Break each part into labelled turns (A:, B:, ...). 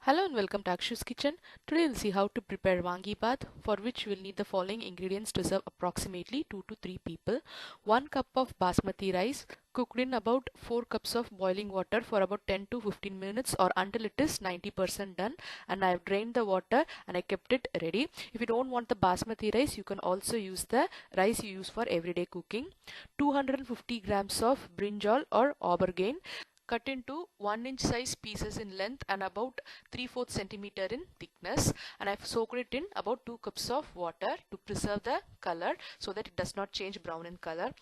A: Hello and welcome to Akshu's Kitchen. Today we'll see how to prepare Vaangi Bhath, for which we'll need the following ingredients to serve approximately 2 to 3 people. 1 cup of basmati rice cooked in about 4 cups of boiling water for about 10 to 15 minutes or until it is 90% done, and I've drained the water and I kept it ready. If you don't want the basmati rice, you can also use the rice you use for everyday cooking. 250 grams of brinjal or aubergine cut into 1 inch size pieces in length and about 3/4 centimeter in thickness, and I've soaked it in about 2 cups of water to preserve the color so that it does not change brown in color.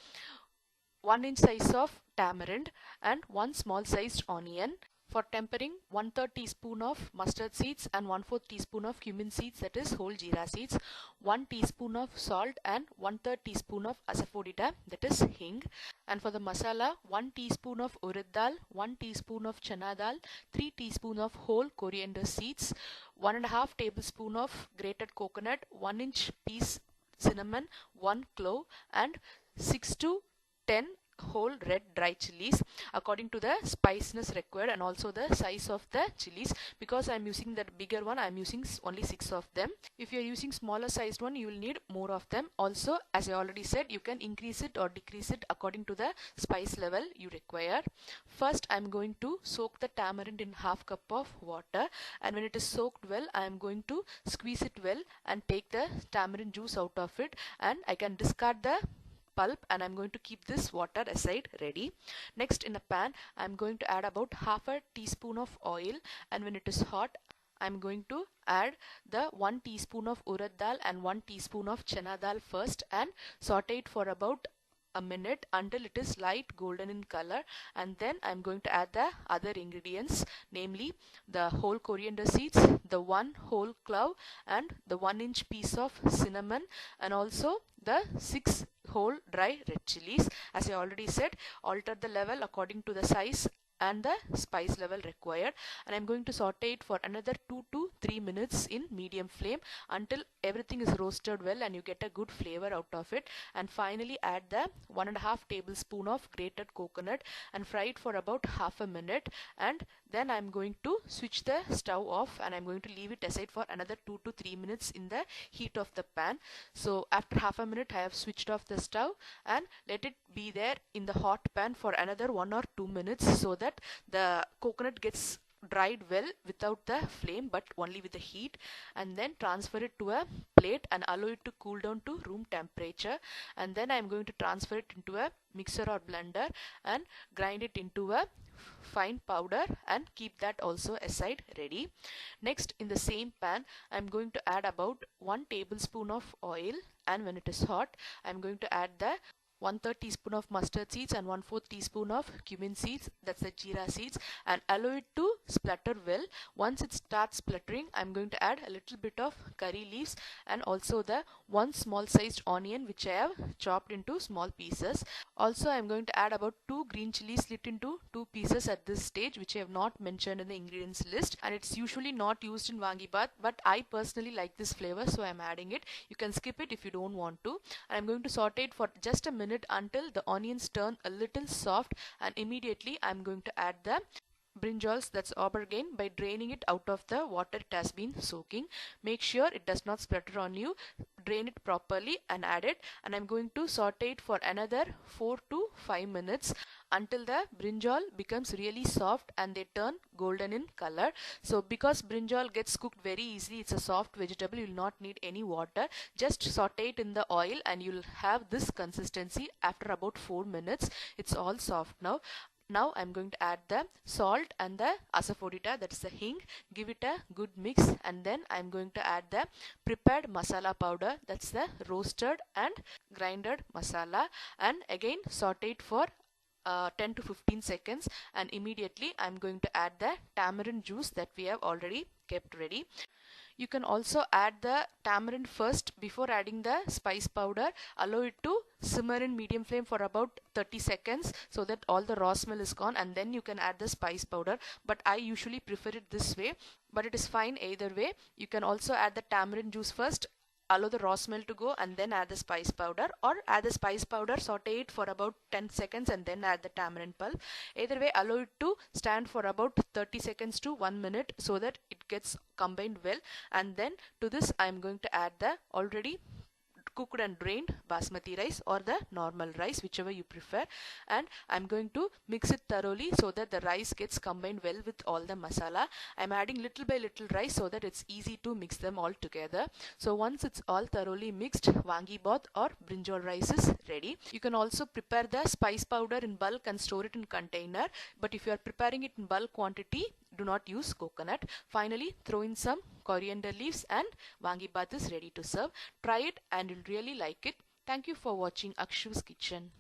A: 1 inch size of tamarind and 1 small sized onion. For tempering, 1/3 teaspoon of mustard seeds and 1/4 teaspoon of cumin seeds, that is whole jeera seeds, 1 teaspoon of salt and 1/3 teaspoon of asafoetida, that is hing. And for the masala, 1 teaspoon of urad dal, 1 teaspoon of chana dal, 3 teaspoon of whole coriander seeds, 1.5 tablespoon of grated coconut, 1 inch piece cinnamon, 1 clove, and 6 to 10 whole red dry chilies according to the spiciness required and also the size of the chilies. Because I'm using that bigger one, I'm using only 6 of them. If you're using smaller sized one, you will need more of them. Also, as I already said, you can increase it or decrease it according to the spice level you require. First, I'm going to soak the tamarind in half cup of water, and when it is soaked well, I'm going to squeeze it well and take the tamarind juice out of it, and I can discard the pulp, and I'm going to keep this water aside ready. Next, in a pan, I'm going to add about half a teaspoon of oil, and when it is hot, I'm going to add the 1 teaspoon of urad dal and 1 teaspoon of chana dal first and saute it for about a minute until it is light golden in color, and then I'm going to add the other ingredients, namely the whole coriander seeds, the 1 whole clove, and the 1 inch piece of cinnamon, and also the 6 whole dry red chilies. As I already said, alter the level according to the size and the spice level required, and I'm going to saute it for another 2 to 3 minutes in medium flame until everything is roasted well and you get a good flavor out of it. And finally add the 1.5 tablespoon of grated coconut and fry it for about half a minute, and then I'm going to switch the stove off and I'm going to leave it aside for another 2 to 3 minutes in the heat of the pan. So after half a minute, I have switched off the stove and let it be there in the hot pan for another 1 or 2 minutes so that the coconut gets dried well without the flame but only with the heat, and then transfer it to a plate and allow it to cool down to room temperature. And then I'm going to transfer it into a mixer or blender and grind it into a fine powder and keep that also aside ready. Next, in the same pan, I'm going to add about 1 tablespoon of oil, and when it is hot, I'm going to add the 1/3 teaspoon of mustard seeds and 1/4 teaspoon of cumin seeds, that's the jeera seeds, and allow it to splutter well. Once it starts spluttering, I'm going to add a little bit of curry leaves and also the 1 small sized onion which I have chopped into small pieces. Also, I'm going to add about 2 green chilies split into 2 pieces at this stage, which I have not mentioned in the ingredients list, and it's usually not used in Vaangi Bhath, but I personally like this flavor, so I'm adding it. You can skip it if you don't want to. And I'm going to saute it for just a minute until the onions turn a little soft, and immediately I'm going to add the brinjals, that's aubergine, by draining it out of the water it has been soaking. Make sure it does not splatter on you. Drain it properly and add it, and I'm going to saute it for another 4 to 5 minutes until the brinjal becomes really soft and they turn golden in color. So because brinjal gets cooked very easily, it's a soft vegetable, you will not need any water. Just saute it in the oil and you'll have this consistency after about 4 minutes. It's all soft now. Now I'm going to add the salt and the asafoetida, that is the hing. Give it a good mix, and then I'm going to add the prepared masala powder, that's the roasted and grinded masala, and again saute it for 10 to 15 seconds, and immediately I'm going to add the tamarind juice that we have already kept ready. You can also add the tamarind first before adding the spice powder. Allow it to simmer in medium flame for about 30 seconds so that all the raw smell is gone, and then you can add the spice powder. But I usually prefer it this way, but it is fine either way. You can also add the tamarind juice first allow the raw smell to go and then add the spice powder, or add the spice powder, saute it for about 10 seconds and then add the tamarind pulp. Either way, allow it to stand for about 30 seconds to 1 minute so that it gets combined well. And then to this I am going to add the already cooked and drained basmati rice or the normal rice, whichever you prefer, and I'm going to mix it thoroughly so that the rice gets combined well with all the masala. I'm adding little by little rice so that it's easy to mix them all together. So once it's all thoroughly mixed, Vaangi Bhath or Brinjal rice is ready. You can also prepare the spice powder in bulk and store it in container, but if you are preparing it in bulk quantity, do not use coconut. Finally, throw in some coriander leaves and Vaangi Bhath is ready to serve. Try it and you'll really like it. Thank you for watching Akshu's Kitchen.